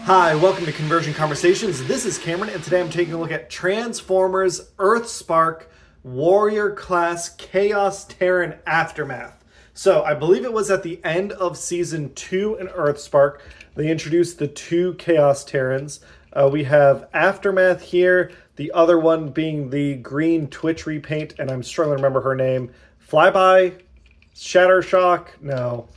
Hi, welcome to Conversion Conversations. This is Cameron, and today I'm taking a look at Transformers Earthspark Warrior Class Chaos Terran Aftermath. So, I believe it was at the end of Season 2 in Earthspark, they introduced the two Chaos Terrans. We have Aftermath here, the other one being the green Twitch repaint, and I'm struggling to remember her name. Flyby? Shattershock? No.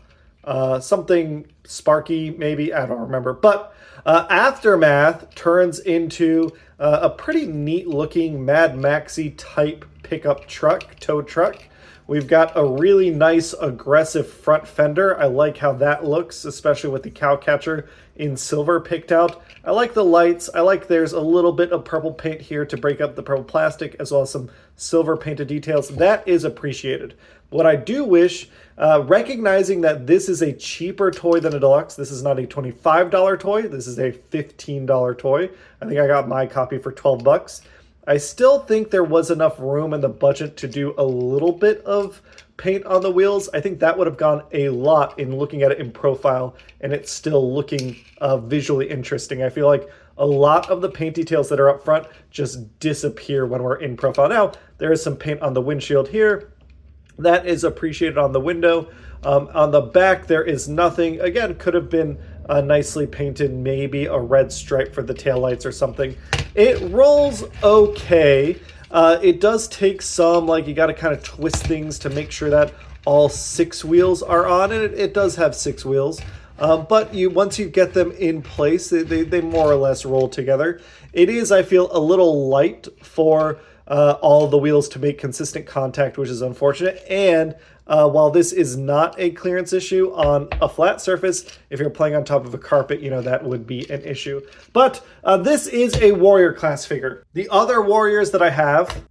Something Sparky, maybe? I don't remember. But Aftermath turns into a pretty neat looking Mad Maxy type pickup truck, tow truck. We've got a really nice aggressive front fender. I like how that looks, especially with the cowcatcher in silver picked out. I like the lights. I like there's a little bit of purple paint here to break up the purple plastic, as well as some silver painted details. That is appreciated. What I do wish, recognizing that this is a cheaper toy than a Deluxe, this is not a $25 toy, this is a $15 toy. I think I got my copy for 12 bucks. I still think there was enough room in the budget to do a little bit of paint on the wheels. I think that would have gone a lot in looking at it in profile, and it's still looking visually interesting. I feel like a lot of the paint details that are up front just disappear when we're in profile. Now, there is some paint on the windshield here. That is appreciated on the window. On the back, there is nothing. Again, could have been nicely painted, maybe a red stripe for the taillights or something. It rolls okay. It does take some, you got to kind of twist things to make sure that all 6 wheels are on, and it does have 6 wheels. But once you get them in place, they more or less roll together. It is, I feel, a little light for all the wheels to make consistent contact, which is unfortunate. And while this is not a clearance issue on a flat surface, if you're playing on top of a carpet, that would be an issue. But this is a Warrior class figure. The other Warriors that I have,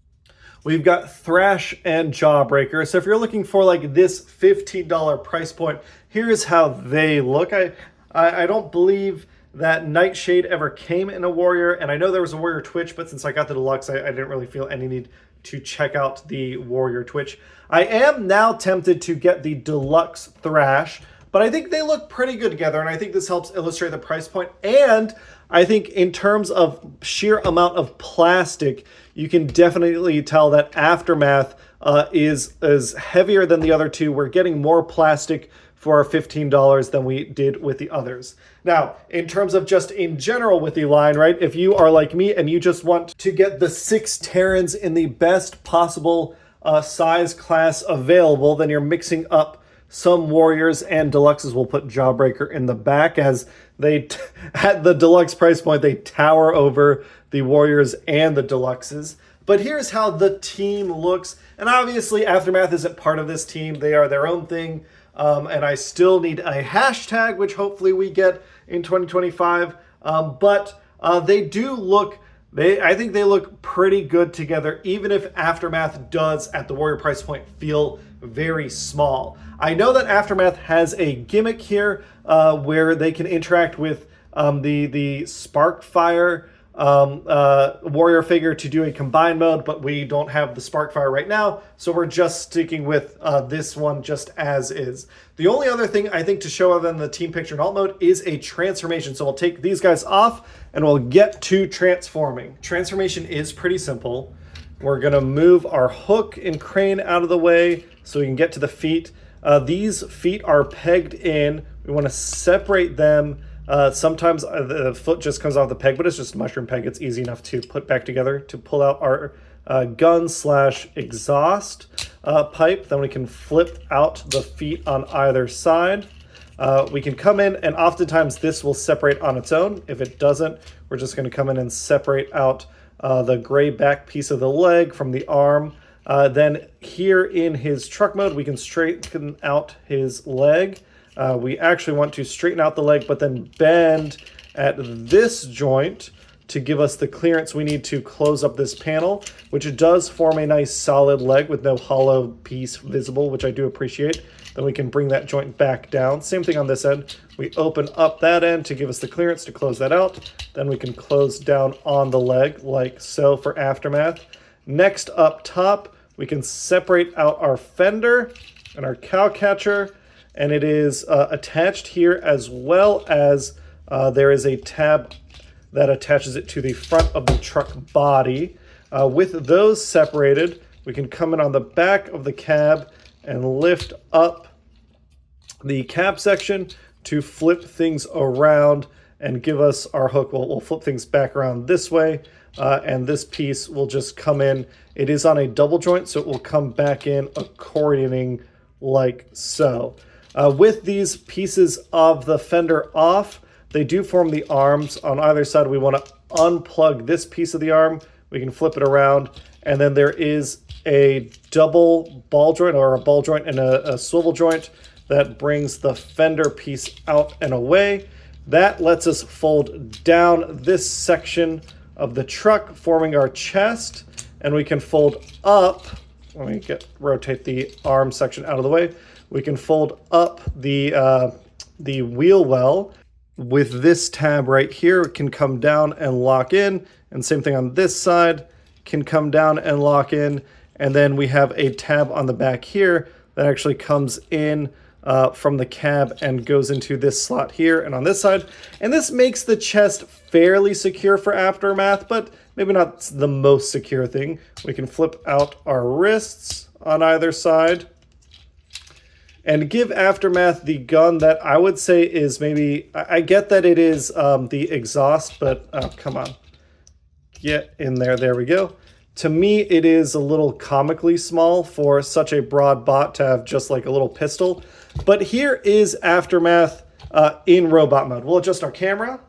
we've got Thrash and Jawbreaker. So if you're looking for this $15 price point, here's how they look. I don't believe that Nightshade ever came in a Warrior, and I know there was a Warrior Twitch, but since I got the Deluxe, I didn't really feel any need to check out the Warrior Twitch. I am now tempted to get the Deluxe Thrash, but I think they look pretty good together, and I think this helps illustrate the price point. And I think in terms of sheer amount of plastic, you can definitely tell that Aftermath is heavier than the other two. We're getting more plastic for our $15 than we did with the others. Now, in terms of just in general with the line, right, if you are like me and you just want to get the 6 Terrans in the best possible size class available, then you're mixing up some Warriors and Deluxes. We'll put Jawbreaker in the back, as they, at the Deluxe price point, they tower over the Warriors and the Deluxes. But here's how the team looks. And obviously, Aftermath isn't part of this team. They are their own thing. And I still need a hashtag, which hopefully we get in 2025. But they do look, I think they look pretty good together, even if Aftermath does, at the Warrior price point, feel very small. I know that Aftermath has a gimmick here where they can interact with the Sparkfire Warrior figure to do a combined mode, but we don't have the Sparkfire right now, so we're just sticking with this one just as is. The only other thing I think to show other than the team picture and alt mode is a transformation. So we'll take these guys off and we'll get to transforming. Transformation is pretty simple. We're gonna move our hook and crane out of the way so we can get to the feet. These feet are pegged in. We want to separate them. Sometimes the foot just comes off the peg, but it's just a mushroom peg. It's easy enough to put back together to pull out our gun/exhaust pipe. Then we can flip out the feet on either side. We can come in, and oftentimes this will separate on its own. If it doesn't, we're just going to come in and separate out the gray back piece of the leg from the arm. Then here in his truck mode, we can straighten out his leg. We actually want to straighten out the leg, but then bend at this joint to give us the clearance we need to close up this panel, which it does form a nice solid leg with no hollow piece visible, which I do appreciate. Then we can bring that joint back down. Same thing on this end. We open up that end to give us the clearance to close that out. Then we can close down on the leg like so for Aftermath. Next up top, we can separate out our fender and our cowcatcher, and it is attached here as well as there is a tab that attaches it to the front of the truck body. With those separated, we can come in on the back of the cab and lift up the cab section to flip things around and give us our hook. We'll flip things back around this way, and this piece will just come in. It is on a double joint, so it will come back in accordioning like so. With these pieces of the fender off, they do form the arms. On either side, we want to unplug this piece of the arm. We can flip it around, and then there is a double ball joint, or a ball joint and a swivel joint that brings the fender piece out and away. That lets us fold down this section of the truck, forming our chest, and we can fold up. Let me rotate the arm section out of the way. We can fold up the wheel well. With this tab right here, it can come down and lock in, and same thing on this side, can come down and lock in. And then we have a tab on the back here that actually comes in from the cab and goes into this slot here and on this side. And this makes the chest fairly secure for Aftermath, but maybe not the most secure thing. We can flip out our wrists on either side and give Aftermath the gun that I would say is maybe, I get that it is the exhaust, but come on, get in there. There we go. To me, it is a little comically small for such a broad bot to have just like a little pistol. But here is Aftermath in robot mode. We'll adjust our camera.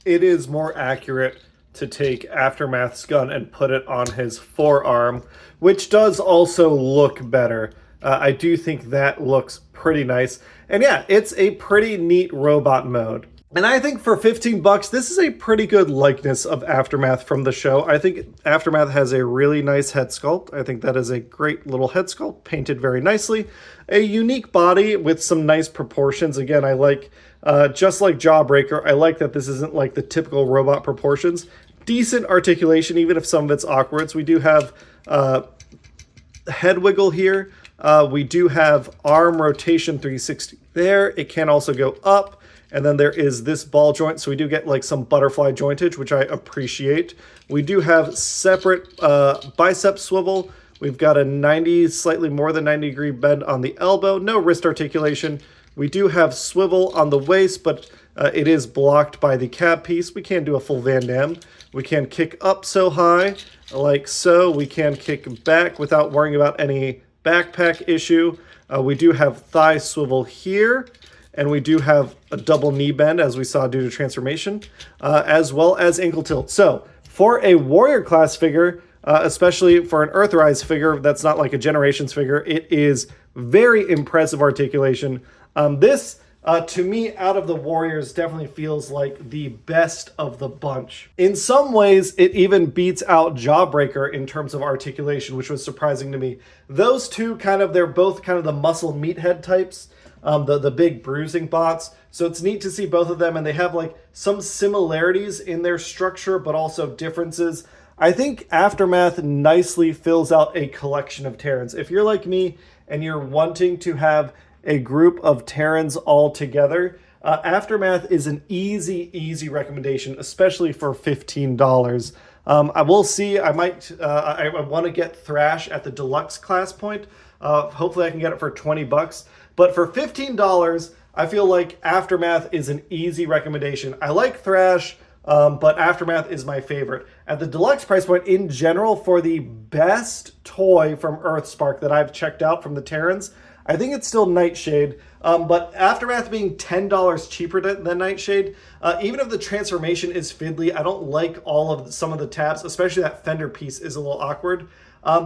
It is more accurate to take Aftermath's gun and put it on his forearm, which does also look better. I do think that looks pretty nice. And yeah, it's a pretty neat robot mode. And I think for 15 bucks, this is a pretty good likeness of Aftermath from the show. I think Aftermath has a really nice head sculpt. I think that is a great little head sculpt, painted very nicely. A unique body with some nice proportions. Again, I like, just like Jawbreaker, I like that this isn't like the typical robot proportions. Decent articulation, even if some of it's awkward. So we do have head wiggle here. We do have arm rotation 360 there. It can also go up. And then there is this ball joint, so we do get like some butterfly jointage, which I appreciate. We do have separate bicep swivel. We've got a 90, slightly more than 90 degree bend on the elbow. No wrist articulation. We do have swivel on the waist, but it is blocked by the cab piece. We can't do a full Van Damme. We can kick up so high, like so. We can kick back without worrying about any backpack issue. We do have thigh swivel here. And we do have a double knee bend, as we saw due to transformation, as well as ankle tilt. So for a warrior class figure, especially for an Earthrise figure that's not like a Generations figure, it is very impressive articulation. This, to me, out of the warriors, definitely feels like the best of the bunch. In some ways, it even beats out Jawbreaker in terms of articulation, which was surprising to me. Those two they're both kind of the muscle meathead types. The big bruising bots. So it's neat to see both of them, and they have like some similarities in their structure, but also differences. I think Aftermath nicely fills out a collection of Terrans. If you're like me and you're wanting to have a group of Terrans all together, Aftermath is an easy recommendation, especially for $15. I will see, I want to get Thrash at the Deluxe class point. Hopefully I can get it for 20 bucks. But for $15, I feel like Aftermath is an easy recommendation. I like Thrash, but Aftermath is my favorite. At the Deluxe price point, in general, for the best toy from Earthspark that I've checked out from the Terrans, I think it's still Nightshade. But Aftermath being $10 cheaper than Nightshade, even if the transformation is fiddly, I don't like some of the tabs, especially that fender piece is a little awkward.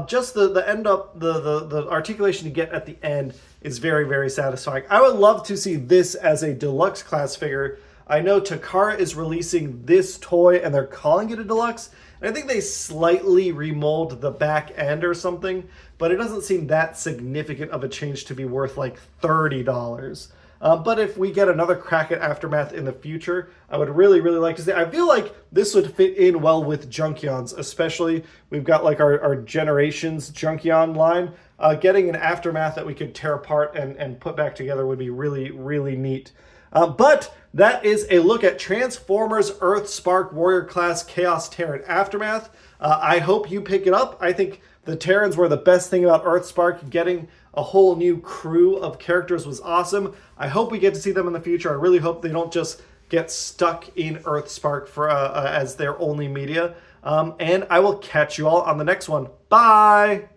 Just the articulation you get at the end is very satisfying. I would love to see this as a Deluxe class figure. I know Takara is releasing this toy and they're calling it a Deluxe. And I think they slightly remold the back end or something, but it doesn't seem that significant of a change to be worth like $30. But if we get another crack at Aftermath in the future, I would really like to see. I feel like this would fit in well with Junkions, especially we've got like our Generations Junkion line. Getting an Aftermath that we could tear apart and put back together would be really neat. But that is a look at Transformers Earthspark Warrior Class Chaos Terran Aftermath. I hope you pick it up. I think the Terrans were the best thing about Earthspark. Getting a whole new crew of characters was awesome. I hope we get to see them in the future. I really hope they don't just get stuck in Earthspark for as their only media. And I will catch you all on the next one. Bye!